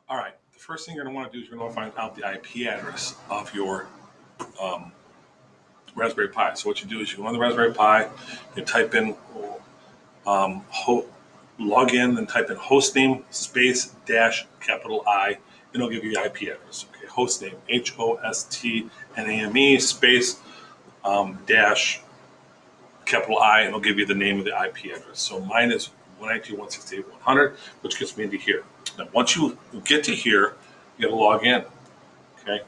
All right, the first thing you're going to want to do is you're going to find out the IP address of your um, Raspberry Pi. So what you do is you go on the Raspberry Pi, you type in log in, then type in hostname space dash capital I, and it'll give you the IP address. Okay, hostname HOSTNAME space dash capital I, and it'll give you the name of the IP address. So mine is 192.168.100, which gets me into here. Now, once you get to here, you got to log in. Okay.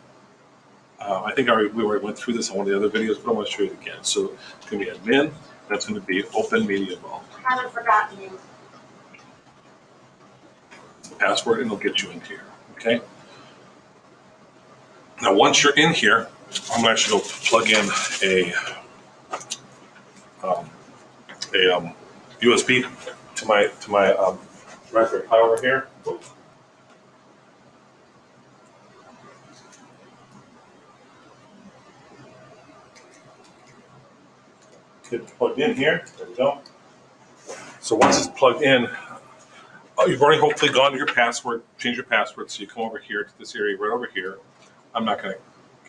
I think we already went through this on one of the other videos, but I want to show you it again. So it's going to be admin. That's going to be Open Media Vault. I haven't forgotten you. Password, and it'll get you in here. Okay. Now, once you're in here, I'm going to actually go plug in a USB to my Raspberry Pi over here. Get it plugged in here. There we go. So once it's plugged in, you've already hopefully gone to your password, change your password. So you come over here to this area right over here. I'm not going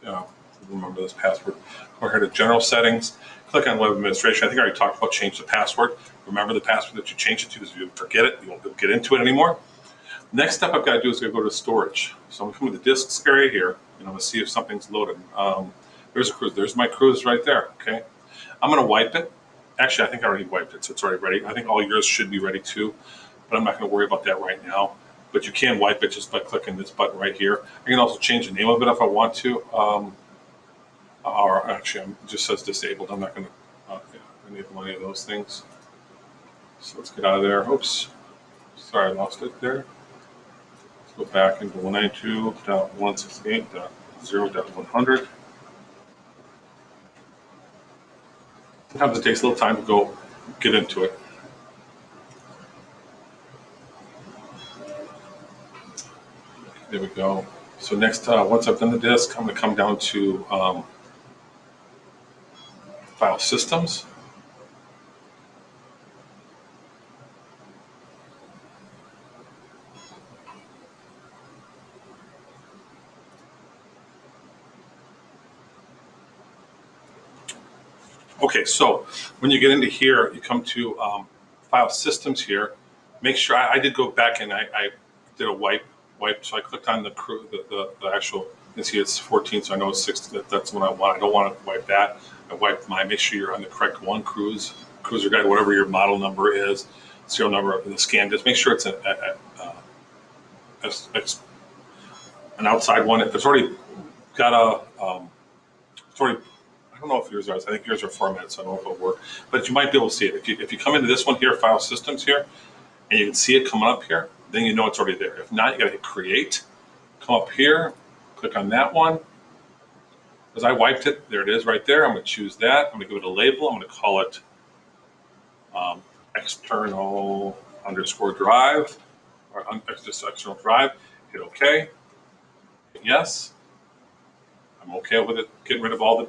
to remember this password. Over here to General Settings. Click on Web Administration. I think I already talked about change the password. Remember the password that you changed it to, because if you forget it, you won't be able to get into it anymore. Next step I've got to do is go to storage. So I'm going to come to the disks area here, and I'm going to see if something's loaded. There's a cruise. There's my cruise right there. Okay. I'm going to wipe it. Actually, I think I already wiped it, so it's already ready. I think all yours should be ready too, but I'm not going to worry about that right now. But you can wipe it just by clicking this button right here. I can also change the name of it if I want to. Or actually, it just says disabled. I'm not going to enable any of those things. So let's get out of there. Oops. Sorry, I lost it there. Let's go back into 192.168.0.100. Sometimes it takes a little time to go get into it. There we go. So next, once I've done the disk, I'm going to come down to File Systems. Okay, so when you get into here, you come to File Systems here. Make sure I did go back and I did a wipe. So I clicked on the actual. You can see it's 14, so I know it's 6. That's what I want. I don't want to wipe that. I wiped mine. Make sure you're on the correct one, cruiser guide, whatever your model number is, serial number of the scan. Just make sure it's an outside one. If it's already got it's already. I don't know if yours are. I think yours are formatted, so I don't know if it'll work. But you might be able to see it. If you come into this one here, File Systems here, and you can see it coming up here, then you know it's already there. If not, you got to hit Create. Come up here, click on that one. Because I wiped it, there it is right there. I'm going to choose that. I'm going to give it a label. I'm going to call it external underscore drive, or just external drive. Hit OK. Hit yes. I'm okay with it. Getting rid of all the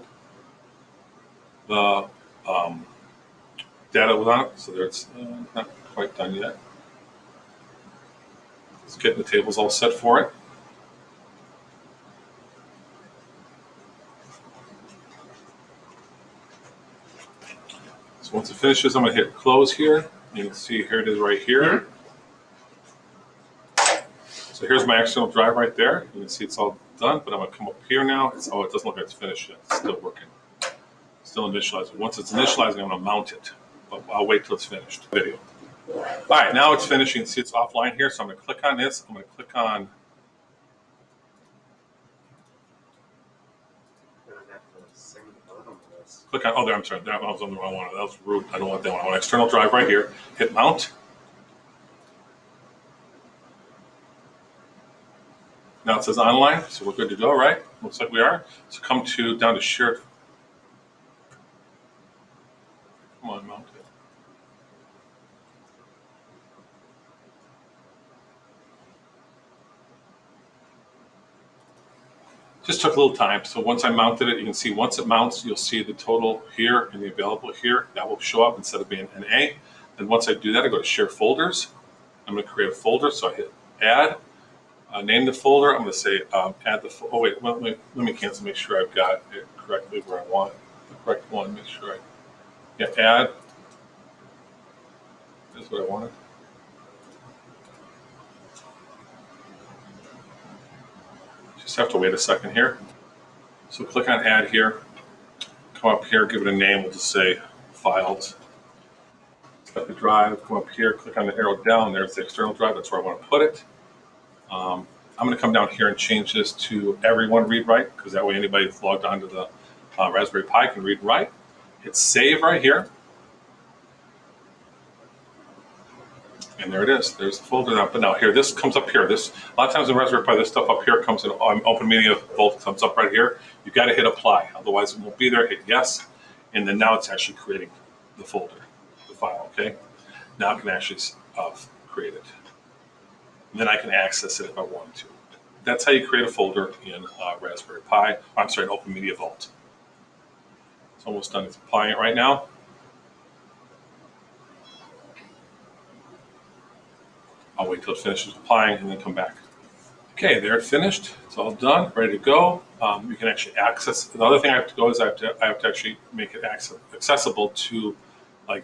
data was on it, so it's not quite done yet. Let's get the tables all set for it. So once it finishes, I'm going to hit close here. You can see here it is right here. So here's my external drive right there. You can see it's all done, but I'm going to come up here now. It doesn't look like it's finished yet. It's still working. Still initializing. Once it's initializing, I'm going to mount it. But I'll wait till it's finished. Video. All right, now it's finished. You can see it's offline here. So I'm going to click on this. I'm going to click on. Click on. Oh, there. I'm sorry. That was on the wrong one. That was root. I don't want that one. I want external drive right here. Hit mount. Now it says online, so we're good to go, right? Looks like we are. So come down to shared. Come on, mount it. Just took a little time. So once I mounted it, you can see once it mounts, you'll see the total here and the available here. That will show up instead of being an A. Then once I do that, I go to share folders. I'm going to create a folder. So I hit add. Name the folder. I'm going to say add the. Oh wait, let me cancel. Make sure I've got it correctly where I want the correct one. Make sure add is what I wanted. Just have to wait a second here. So click on add here. Come up here, give it a name. We'll just say files. Select the drive. Come up here, click on the arrow down. There's the external drive. That's where I want to put it. I'm going to come down here and change this to everyone read write, because that way anybody that's logged onto the Raspberry Pi can read write. Hit save right here. And there it is. There's the folder now. But now here, this comes up here. This a lot of times in Raspberry Pi, this stuff up here comes in Open Media Vault, comes up right here. You've got to hit apply, otherwise it won't be there. Hit yes, and then now it's actually creating the folder, the file. Okay, now I can actually create it. And then I can access it if I want to. That's how you create a folder in Raspberry Pi. I'm sorry, in Open Media Vault. It's almost done. It's applying it right now. I'll wait till it finishes applying and then come back. Okay, there it finished. It's all done, ready to go. You can actually access. The other thing I have to go is I have to actually make it accessible to like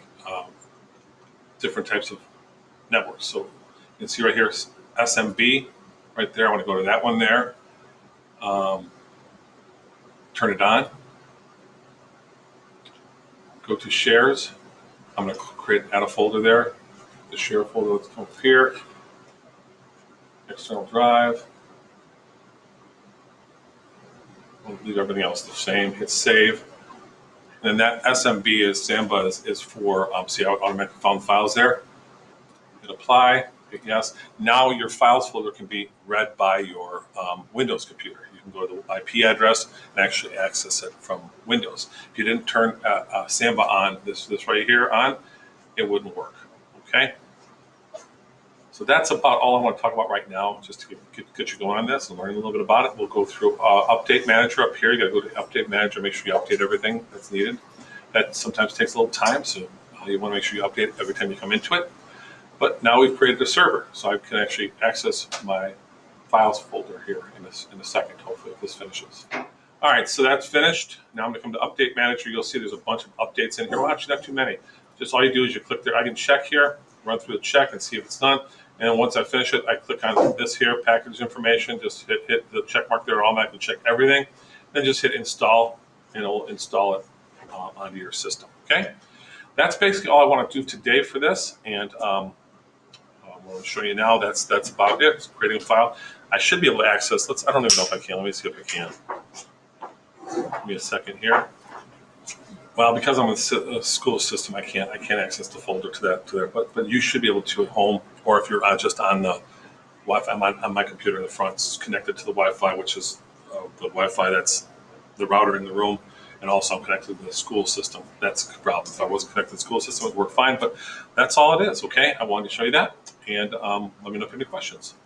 different types of networks. So you can see right here, SMB, right there. I want to go to that one there. Turn it on. Go to shares. I'm going to add a folder there. The share folder, let's come up here. External drive. We'll leave everything else the same. Hit save. And then that SMB is Samba is for see how it automatically found files there. Hit apply. Hit yes. Now your files folder can be read by your Windows computer. You can go to the IP address and actually access it from Windows. If you didn't turn Samba on, this right here on, it wouldn't work. Okay. So that's about all I want to talk about right now, just to get you going on this and learn a little bit about it. We'll go through Update Manager up here. You got to go to Update Manager, make sure you update everything that's needed. That sometimes takes a little time, so you want to make sure you update it every time you come into it. But now we've created a server, so I can actually access my files folder here in a second, hopefully, if this finishes. All right, so that's finished. Now I'm going to come to Update Manager. You'll see there's a bunch of updates in here. Well, actually, not too many. Just all you do is you click there. I can check here, run through the check and see if it's done. And then once I finish it, I click on this here, package information, just hit the check mark there, automatically check everything. Then just hit install, and it will install it onto your system, okay? That's basically all I want to do today for this. And I'm going to show you now, that's about it. It's creating a file. I should be able to access, I don't even know if I can. Let me see if I can. Give me a second here. Well, because I'm a school system, I can't access the folder to there. But you should be able to at home, or if you're just on the Wi-Fi. I'm on my computer in the front. It's connected to the Wi-Fi, which is the Wi-Fi that's the router in the room, and also I'm connected to the school system. That's the problem. If I wasn't connected to the school system, it would work fine. But that's all it is. Okay, I wanted to show you that, and let me know if you have any questions.